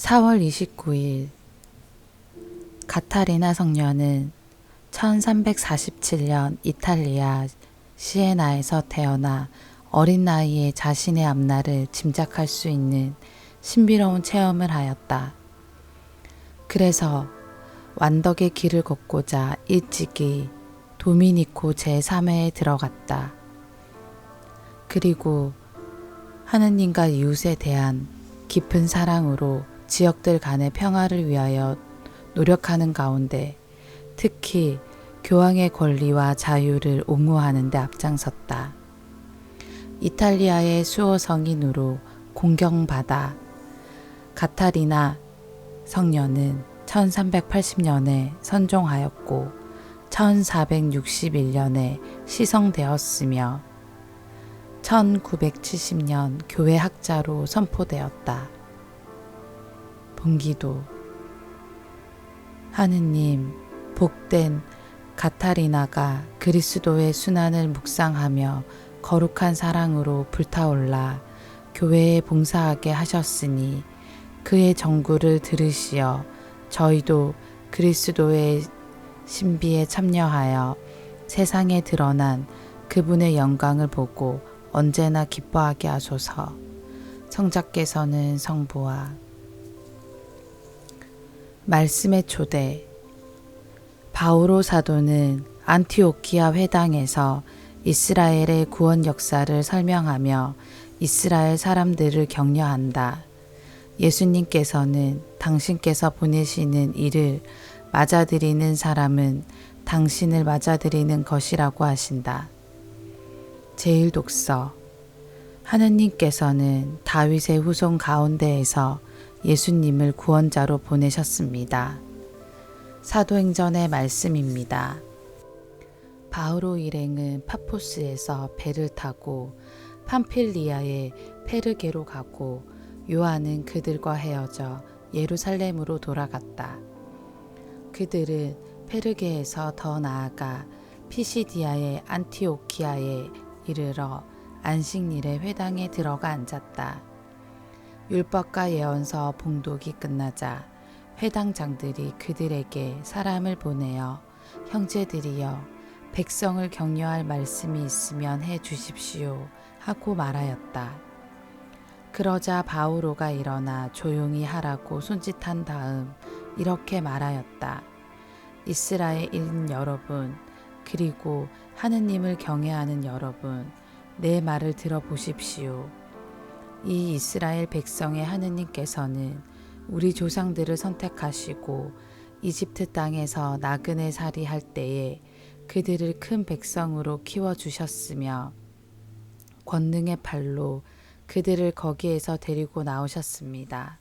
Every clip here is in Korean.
4월 29일 카타리나 성녀는 1347년 이탈리아 시에나에서 태어나 어린 나이에 자신의 앞날을 짐작할 수 있는 신비로운 체험을 하였다. 그래서 완덕의 길을 걷고자 일찍이 도미니코 제3회에 들어갔다. 그리고 하느님과 이웃에 대한 깊은 사랑으로 지역들 간의 평화를 위하여 노력하는 가운데 특히 교황의 권리와 자유를 옹호하는 데 앞장섰다. 이탈리아의 수호 성인으로 공경받아 카타리나 성녀는 1380년에 선종하였고 1461년에 시성되었으며 1970년 교회 학자로 선포되었다. 본기도 하느님, 복된 카타리나가 그리스도의 순환을 묵상하며 거룩한 사랑으로 불타올라 교회에 봉사하게 하셨으니 그의 정구를 들으시어 저희도 그리스도의 신비에 참여하여 세상에 드러난 그분의 영광을 보고 언제나 기뻐하게 하소서. 성자께서는 성부와 말씀의 초대. 바오로 사도는 안티오키아 회당에서 이스라엘의 구원 역사를 설명하며 이스라엘 사람들을 격려한다. 예수님께서는 당신께서 보내시는 이를 맞아들이는 사람은 당신을 맞아들이는 것이라고 하신다. 제1독서. 하느님께서는 다윗의 후손 가운데에서 예수님을 구원자로 보내셨습니다. 사도행전의 말씀입니다. 바오로 일행은 파포스에서 배를 타고 팜필리아의 페르게로 가고 요한은 그들과 헤어져 예루살렘으로 돌아갔다. 그들은 페르게에서 더 나아가 피시디아의 안티오키아에 이르러 안식일의 회당에 들어가 앉았다. 율법과 예언서 봉독이 끝나자 회당장들이 그들에게 사람을 보내어 형제들이여 백성을 격려할 말씀이 있으면 해 주십시오 하고 말하였다. 그러자 바오로가 일어나 조용히 하라고 손짓한 다음 이렇게 말하였다. 이스라엘인 여러분, 그리고 하느님을 경외하는 여러분, 내 말을 들어보십시오. 이 이스라엘 백성의 하느님께서는 우리 조상들을 선택하시고 이집트 땅에서 나그네 살이 할 때에 그들을 큰 백성으로 키워주셨으며 권능의 팔로 그들을 거기에서 데리고 나오셨습니다.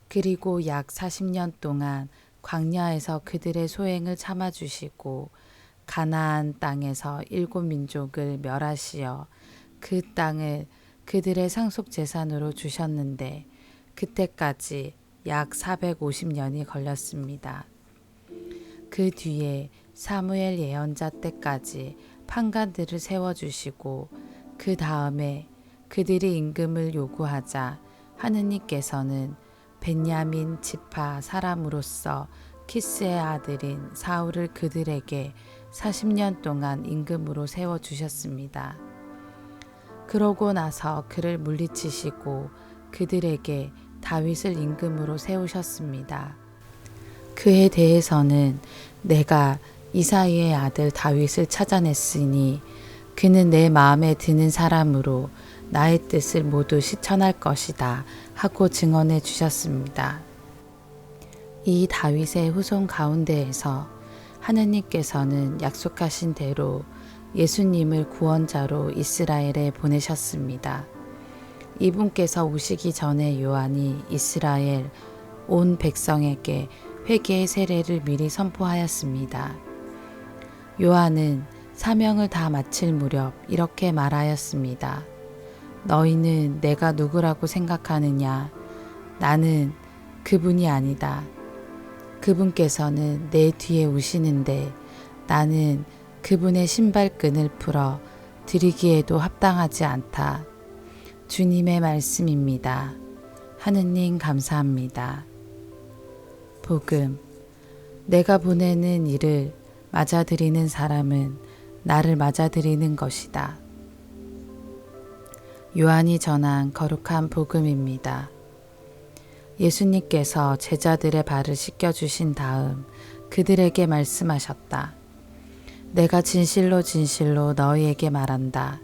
그리고 약 40년 동안 광야에서 그들의 소행을 참아주시고 가나안 땅에서 7민족을 멸하시어 그 땅을 그들의 상속 재산으로 주셨는데 그때까지 약 450년이 걸렸습니다. 그 뒤에 사무엘 예언자 때까지 판관들을 세워주시고 그 다음에 그들이 임금을 요구하자 하느님께서는 벤야민 지파 사람으로서 키스의 아들인 사울을 그들에게 40년 동안 임금으로 세워주셨습니다. 그러고 나서 그를 물리치시고 그들에게 다윗을 임금으로 세우셨습니다. 그에 대해서는 내가 이사이의 아들 다윗을 찾아냈으니 그는 내 마음에 드는 사람으로 나의 뜻을 모두 실천할 것이다 하고 증언해 주셨습니다. 이 다윗의 후손 가운데에서 하느님께서는 약속하신 대로 예수님을 구원자로 이스라엘에 보내셨습니다. 이분께서 오시기 전에 요한이 이스라엘 온 백성에게 회개의 세례를 미리 선포하였습니다. 요한은 사명을 다 마칠 무렵 이렇게 말하였습니다. 너희는 내가 누구라고 생각하느냐? 나는 그분이 아니다. 그분께서는 내 뒤에 오시는데 나는 그분의 신발끈을 풀어 드리기에도 합당하지 않다. 주님의 말씀입니다. 하느님 감사합니다. 복음. 내가 보내는 일을 맞아들이는 사람은 나를 맞아들이는 것이다. 요한이 전한 거룩한 복음입니다. 예수님께서 제자들의 발을 씻겨주신 다음 그들에게 말씀하셨다. 내가 진실로 진실로 너희에게 말한다.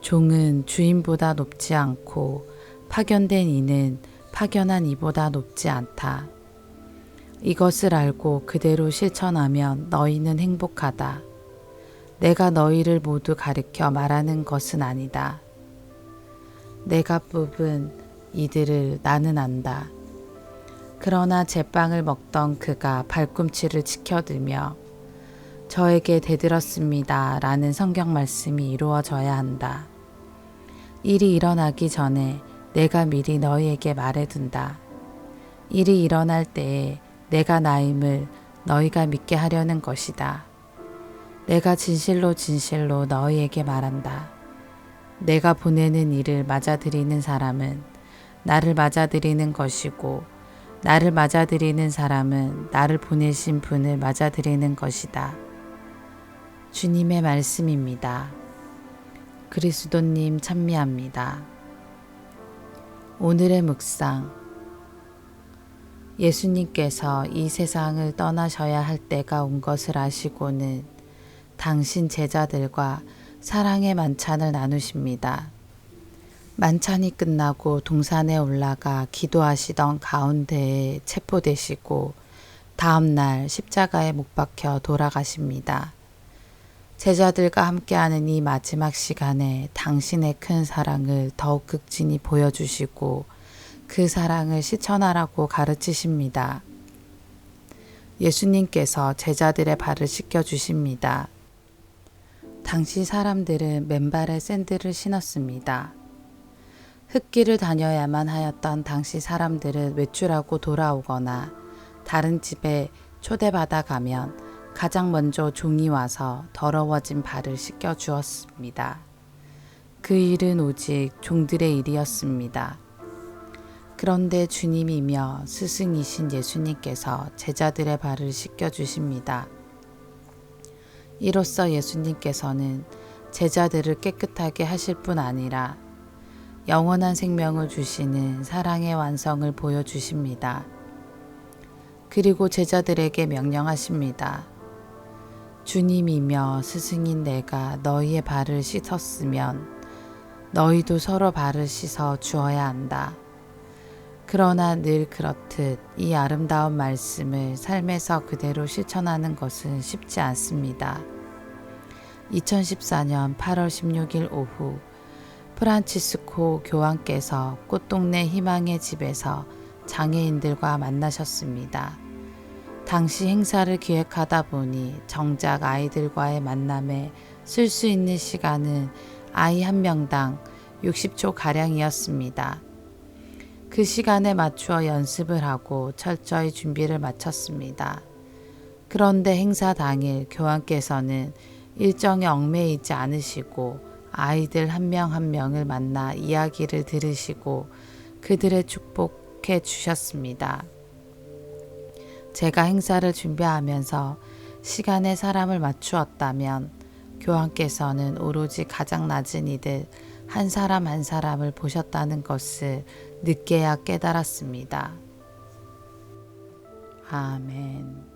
종은 주인보다 높지 않고 파견된 이는 파견한 이보다 높지 않다. 이것을 알고 그대로 실천하면 너희는 행복하다. 내가 너희를 모두 가르쳐 말하는 것은 아니다. 내가 뽑은 이들을 나는 안다. 그러나 제빵을 먹던 그가 발꿈치를 치켜들며 저에게 대들었습니다 라는 성경 말씀이 이루어져야 한다. 일이 일어나기 전에 내가 미리 너희에게 말해둔다. 일이 일어날 때에 내가 나임을 너희가 믿게 하려는 것이다. 내가 진실로 진실로 너희에게 말한다. 내가 보내는 일을 맞아들이는 사람은 나를 맞아들이는 것이고 나를 맞아들이는 사람은 나를 보내신 분을 맞아들이는 것이다. 주님의 말씀입니다. 그리스도님 찬미합니다. 오늘의 묵상. 예수님께서 이 세상을 떠나셔야 할 때가 온 것을 아시고는 당신 제자들과 사랑의 만찬을 나누십니다. 만찬이 끝나고 동산에 올라가 기도하시던 가운데에 체포되시고 다음날 십자가에 못 박혀 돌아가십니다. 제자들과 함께하는 이 마지막 시간에 당신의 큰 사랑을 더욱 극진히 보여주시고 그 사랑을 실천하라고 가르치십니다. 예수님께서 제자들의 발을 씻겨주십니다. 당시 사람들은 맨발에 샌들을 신었습니다. 흙길을 다녀야만 하였던 당시 사람들은 외출하고 돌아오거나 다른 집에 초대받아 가면 가장 먼저 종이 와서 더러워진 발을 씻겨 주었습니다. 그 일은 오직 종들의 일이었습니다. 그런데 주님이며 스승이신 예수님께서 제자들의 발을 씻겨 주십니다. 이로써 예수님께서는 제자들을 깨끗하게 하실 뿐 아니라 영원한 생명을 주시는 사랑의 완성을 보여주십니다. 그리고 제자들에게 명령하십니다. 주님이며 스승인 내가 너희의 발을 씻었으면 너희도 서로 발을 씻어 주어야 한다. 그러나 늘 그렇듯 이 아름다운 말씀을 삶에서 그대로 실천하는 것은 쉽지 않습니다. 2014년 8월 16일 오후 프란치스코 교황께서 꽃동네 희망의 집에서 장애인들과 만나셨습니다. 당시 행사를 기획하다 보니 정작 아이들과의 만남에 쓸 수 있는 시간은 아이 한 명당 60초 가량이었습니다. 그 시간에 맞추어 연습을 하고 철저히 준비를 마쳤습니다. 그런데 행사 당일 교황께서는 일정에 얽매이지 않으시고 아이들 한 명 한 명을 만나 이야기를 들으시고 그들의 축복해 주셨습니다. 제가 행사를 준비하면서 시간에 사람을 맞추었다면 교황께서는 오로지 가장 낮은 이들 한 사람 한 사람을 보셨다는 것을 늦게야 깨달았습니다. 아멘.